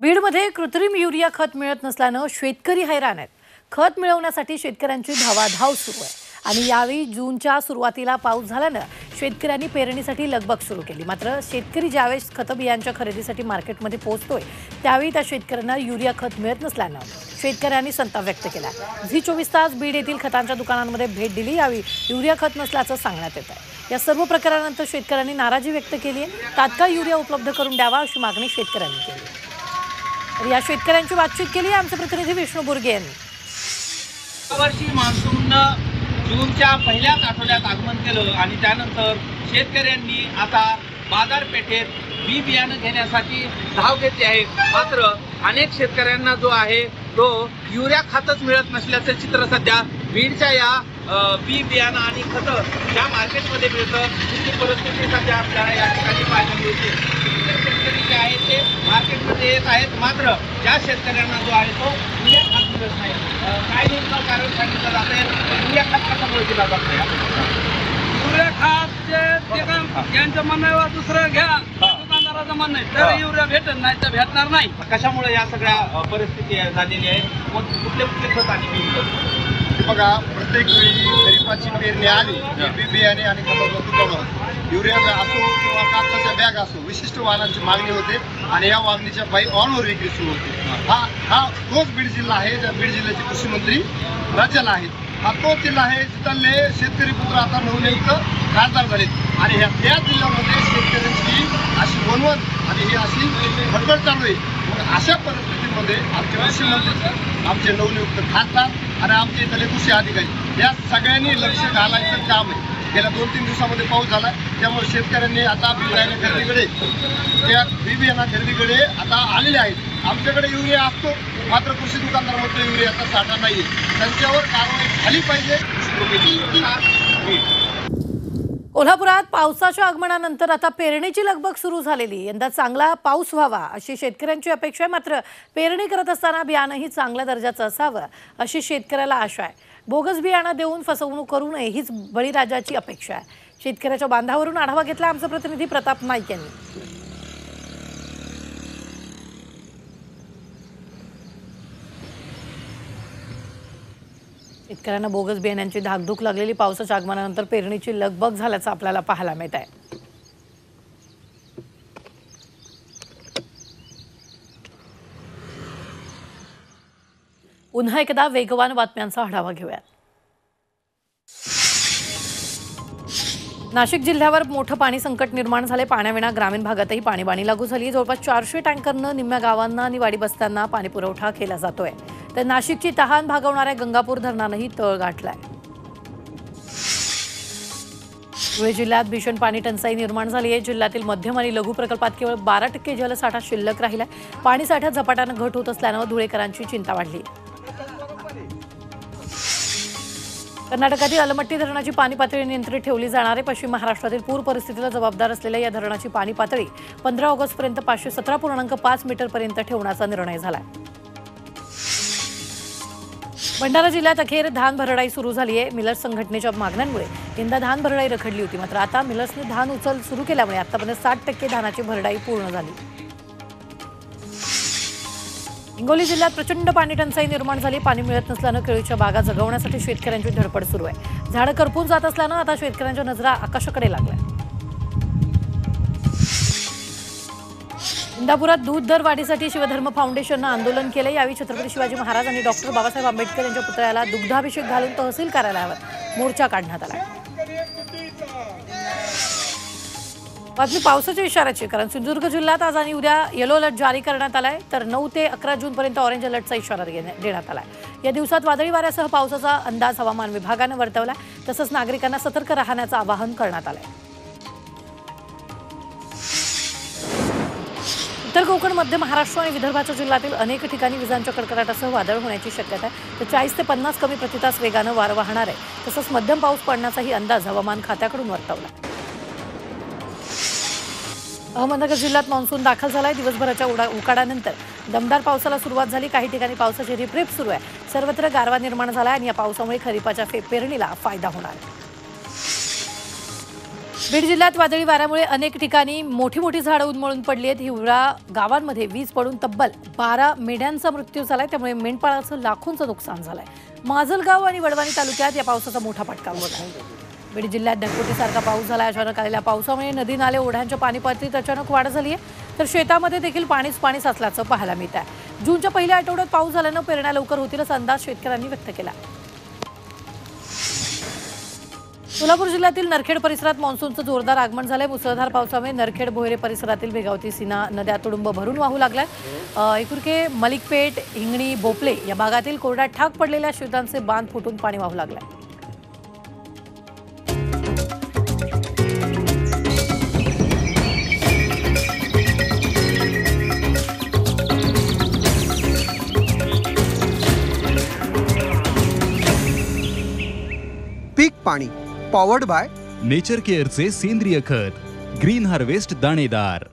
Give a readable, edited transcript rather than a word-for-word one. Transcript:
बीडमध्ये कृत्रिम युरिया खत मिळत नसल्यानं शेतकरी हैराण आहेत। खत मिळवण्यासाठी शेतकऱ्यांची धावाधाव सुरू आहे आणि यावेळी जूनच्या सुरुवातीला पाऊस झाल्यानं शेतकऱ्यांनी पेरणीसाठी लगबग सुरू केली। मात्र शेतकरी ज्यावेळेस खत बियांच्या खरेदीसाठी मार्केटमध्ये पोहोचतोय त्यावेळी त्या शेतकऱ्यांना युरिया खत मिळत नसल्यानं शेतकऱ्यांनी संताप व्यक्त केला। झी24 तास बीड येथील खतांच्या दुकानांमध्ये भेट दिली। यावेळी युरिया खत नसल्याचं सांगण्यात येत आहे। या सर्व प्रकारानंतर शेतकऱ्यांनी नाराजी व्यक्त केली आहे। तात्काळ युरिया उपलब्ध करून द्यावा अशी मागणी शेतकऱ्यांनी केली। तर या शेतकऱ्यांची बातचीत केली आमचे प्रतिनिधी विष्णू बुर्गे यांनी। यावर्षी मान्सून जूनच्या पहिल्याच आठवड्यात आगमन केलं आणि त्यानंतर शेतकऱ्यांनी आता बाजारपेठेत बी बियाणं घेण्यासाठी धाव घेतली आहे। मात्र अनेक शेतकऱ्यांना जो आहे तो युरिया खतच मिळत नसल्याचं चित्र सध्या बीडच्या या बी बियाणं आणि खतं ज्या मार्केटमध्ये मिळतं तिची परिस्थिती सध्या आपल्याला या ठिकाणी पाहायला मिळते। शेतकरी जे आहेत ते मार्केटमध्ये येत आहेत, मात्र ज्या शेतकऱ्यांना जो आहे तो युरिया खत मिळत नाही। काय नेमकं कारण सांगितलं जाते? युरिया खत कशामुळे दिला जात नाही? युरिया खत ज्यांचं म्हणणं आहे दुसरं घ्या, दुकानदाराचं म्हणणं आहे तर युरिया भेटत नाही तर भेटणार नाही। कशामुळे या सगळ्या परिस्थिती झालेली आहे? कुठले कुठले खत आणि बी? बघा, प्रत्येक वेळी खरीपाची पेरणी आली बी बियाणे आणि खताचं दुकान युरिया असो किंवा कापसाच्या बॅग असो विशिष्ट वाहनांची मागणी होते आणि या मागणीच्या पायी ऑनवर विक्री सुरू होते। हा तोच बीड जिल्हा आहे, ज्या बीड जिल्ह्याचे कृषी मंत्री राज्याला आहेत। हा तोच जिल्हा आहे जिथले शेतकरी पुत्र आता नवनियुक्त खासदार झालेत आणि ह्या जिल्ह्यामध्ये शेतकऱ्यांची अशी वणवण आणि ही अशी खडबड चालू आहे। मग अशा परिस्थितीमध्ये आमचे कृषी मंत्री, आमचे नवनियुक्त खासदार आणि आमचे इथले कृषी अधिकारी या सगळ्यांनी लक्ष घालायचं काम आहे। गेल्या 2-3 दिवसामध्ये पाऊस झाला, त्यामुळे शेतकऱ्यांनी आता बी बियाणं खरेदीकडे आता आलेले आहेत। आमच्याकडे युरिया असतो, मात्र कृषी दुकानदारामध्ये युरियाचा साठा नाही आहे, त्यांच्यावर कारवाई झाली पाहिजे। कोल्हापुरात पावसाच्या आगमनानंतर आता पेरणीची लगबग सुरू झालेली। यंदा चांगला पाऊस व्हावा अशी शेतकऱ्यांची अपेक्षा आहे, मात्र पेरणी करत असताना बियाणंही चांगल्या दर्जाचं असावं अशी शेतकऱ्याला आशा आहे। बोगस बियाणं देऊन फसवणूक करू नये हीच बळीराजाची अपेक्षा आहे। शेतकऱ्याच्या बांधावरून आढावा घेतला आमचा प्रतिनिधी प्रताप नाईक यांनी। शेतकऱ्यांना बोगस बियाण्यांची धाकधूक लागलेली पावसाच्या आगमनानंतर पेरणीची लगबग झाल्याचं आपल्याला पाहायला मिळत आहे। पुन्हा एकदा वेगवान बातम्यांचा आढावा घेऊयात। नाशिक जिल्ह्यावर मोठं पाणी संकट निर्माण झाले। पाण्याविना ग्रामीण भागातही पाणीबाणी लागू झाली। जवळपास 400 टँकरनं निम्म्या गावांना आणि वाडी बस्त्यांना पाणी पुरवठा केला जातोय। तर नाशिकची तहान भागवणाऱ्या गंगापूर धरणानंही तळ गाठलाय। धुळे जिल्ह्यात भीषण पाणी टंचाई निर्माण झाली आहे। जिल्ह्यातील मध्यम आणि लघु प्रकल्पात केवळ 12% जलसाठा शिल्लक राहिलाय। पाणी साठ्यात झपाट्यानं घट होत असल्यानं धुळेकरांची चिंता वाढली। कर्नाटकातील अलमट्टी धरणाची पाणी पातळी नियंत्रित ठेवली जाणार आहे। पश्चिम महाराष्ट्रातील पूर परिस्थितीला जबाबदार असलेल्या या धरणाची पाणी पातळी 15 ऑगस्टपर्यंत 517.5 मीटरपर्यंत ठेवण्याचा निर्णय झाला। भंडारा जिल्ह्यात अखेर धान भरडाई सुरू झाली आहे। मिलर्स संघटनेच्या मागण्यांमुळे यंदा धान भरडाई रखडली होती, मात्र आता मिलर्सने धान उचल सुरू केल्यामुळे आतापर्यंत 60% धानाची भरडाई पूर्ण झाली। हिंगोली जिल्ह्यात प्रचंड पाणी टंचाई निर्माण झाली। पाणी मिळत नसल्यानं केळीच्या बागा जगवण्यासाठी शेतकऱ्यांची धडपड सुरू आहे। झाडं करपून जात असल्यानं आता शेतकऱ्यांच्या नजरा आकाशाकडे लागल्या। इंदापुरात दूध दर वाढीसाठी शिवधर्म फाउंडेशननं आंदोलन केले। यावेळी छत्रपती शिवाजी महाराज आणि डॉक्टर बाबासाहेब आंबेडकर यांच्या पुतळ्याला दुग्धाभिषेक घालून तहसील कार्यालयावर मोर्चा काढण्यात आला। बातमी पावसाच्या इशाऱ्याची, कारण सिंधुदुर्ग जिल्ह्यात आज आणि उद्या येलो अलर्ट जारी करण्यात आलाय, तर 9 ते 11 जूनपर्यंत ऑरेंज अलर्टचा इशारा देण्यात आलाय। या दिवसात वादळी वाऱ्यासह पावसाचा अंदाज हवामान विभागानं वर्तवलाय। तसंच नागरिकांना सतर्क राहण्याचं आवाहन करण्यात आलंय। उत्तर कोकण, मध्य महाराष्ट्र आणि विदर्भाच्या जिल्ह्यातील अनेक ठिकाणी विजांच्या कडकडाटासह वादळ होण्याची शक्यता आहे। तर 40 ते 50 किमी प्रति तास वेगानं वारं वाहणार आहे। तसंच मध्यम पाऊस पडण्याचाही अंदाज हवामान खात्याकडून वर्तवला। अहमदनगर जिल्ह्यात मान्सून दाखल झालाय। दिवसभराच्या उकाड्यानंतर दमदार पावसाला सुरुवात झाली। काही ठिकाणी पावसाची रिपरिप सुरू आहे। सर्वत्र गारवा निर्माण झाला आणि या पावसामुळे खरीपाच्या पेरणीला फायदा होणार आहे। बीड जिल्ह्यात वादळी वाऱ्यामुळे अनेक ठिकाणी मोठी झाडं उन्मळून पडली आहेत. हिवरा गावांमध्ये वीज पडून तब्बल 12 मेंढ्यांचा मृत्यू झालाय. त्यामुळे मेंढपाळाचं लाखोंचं नुकसान झालंय. माजलगाव आणि वडवाणी तालुक्यात या पावसाचा मोठा फटका बसला. बीड जिल्ह्यात ढगफुटीसारखा पाऊस झाला. अचानक आलेल्या पावसामुळे नदी नाले ओढ्यांच्या पाणी पातळीत अचानक वाढ झाली आहे. तर शेतामध्ये देखील पाणी साचल्याचं पाहायला मिळत आहे. जूनच्या पहिल्या आठवड्यात पाऊस झाल्यानं पेरण्या लवकर होतील असा अंदाज शेतकऱ्यांनी व्यक्त केला. सोलापूर जिल्ह्यातील नरखेड परिसरात मान्सूनचं जोरदार आगमन झालंय. मुसळधार पावसामुळे नरखेड भोयरे परिसरातील भेगावती सीना नद्या तुडुंब भरून वाहू लागल्या. एकुरके मलिकपेठ हिंगणी भोपळे या भागातील कोरड्या ठाक पडलेल्या शेतांचे बांध फुटून पाणी वाहू लागलंय. पीक पाणी पॉवर्ड बाय नेचर केअरचे सेंद्रिय खत ग्रीन हार्वेस्ट दाणेदार.